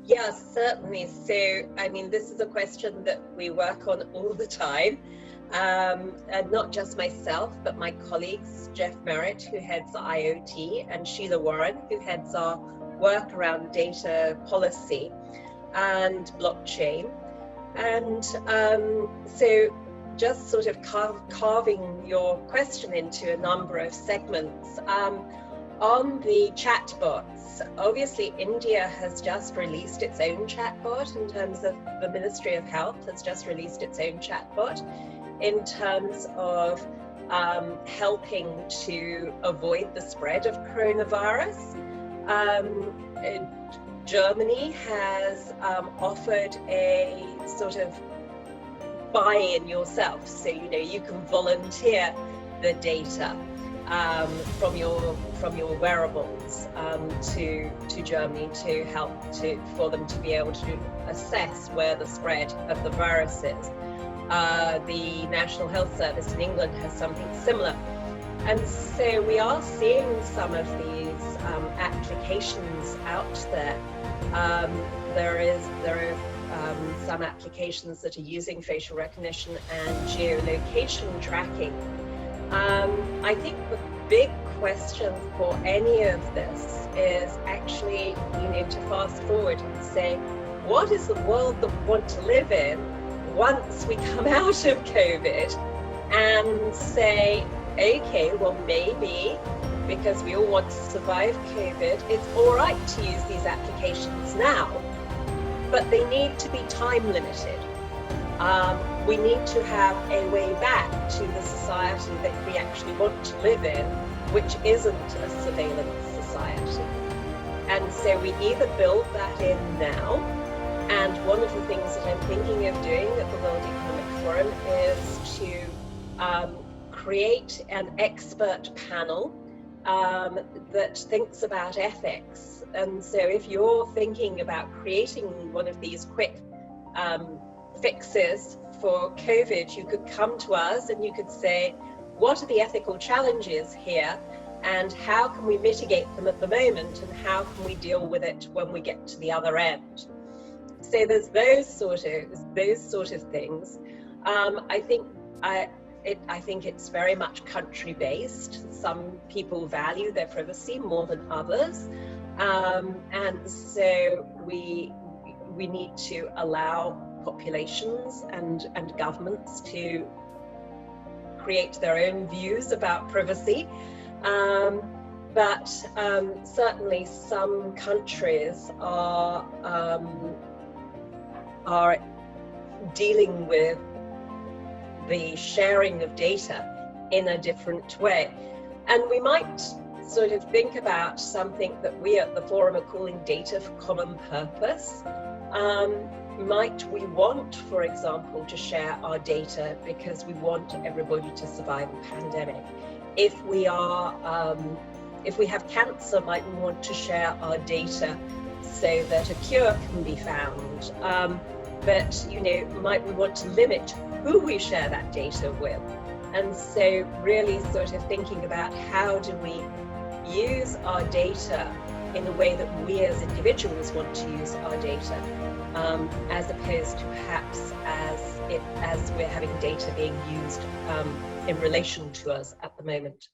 Yes, certainly. So, I mean, this is a question that we work on all the time. And not just myself, but my colleagues, Jeff Merritt, who heads IoT, and Sheila Warren, who heads our work around data policy and blockchain. And so just sort of carving your question into a number of segments. On the chatbots, obviously India has just released its own chatbot in terms of the Ministry of Health has just released its own chatbot in terms of helping to avoid the spread of coronavirus. Germany has offered a sort of buy-in yourself, so you can volunteer the data from your wearables to Germany to help for them to be able to assess where the spread of the virus is. The National Health Service in England has something similar, and so we are seeing some of these applications out there. There are some applications that are using facial recognition and geolocation tracking. I think the big question for any of this is actually, to fast forward and say, what is the world that we want to live in once we come out of COVID, and say, okay, well, maybe because we all want to survive COVID, it's all right to use these applications now, but they need to be time limited. We need to have a way back to the society that we actually want to live in, which isn't a surveillance society. And so we either build that in now, and one of the things that I'm thinking of doing at the World Economic Forum is to create an expert panel that thinks about ethics. And so if you're thinking about creating one of these quick fixes for COVID, you could come to us and you could say, what are the ethical challenges here, and how can we mitigate them at the moment, and how can we deal with it when we get to the other end? So there's those sort of things. I think it's very much country based. Some people value their privacy more than others, and so we need to allow populations and governments to create their own views about privacy. But certainly some countries are dealing with the sharing of data in a different way. And we might sort of think about something that we at the forum are calling data for common purpose. Might we want, for example, to share our data because we want everybody to survive a pandemic? If we have cancer, might we want to share our data so that a cure can be found? But might we want to limit who we share that data with? And so really sort of thinking about how do we use our data in the way that we as individuals want to use our data, as opposed to perhaps as we're having data being used in relation to us at the moment.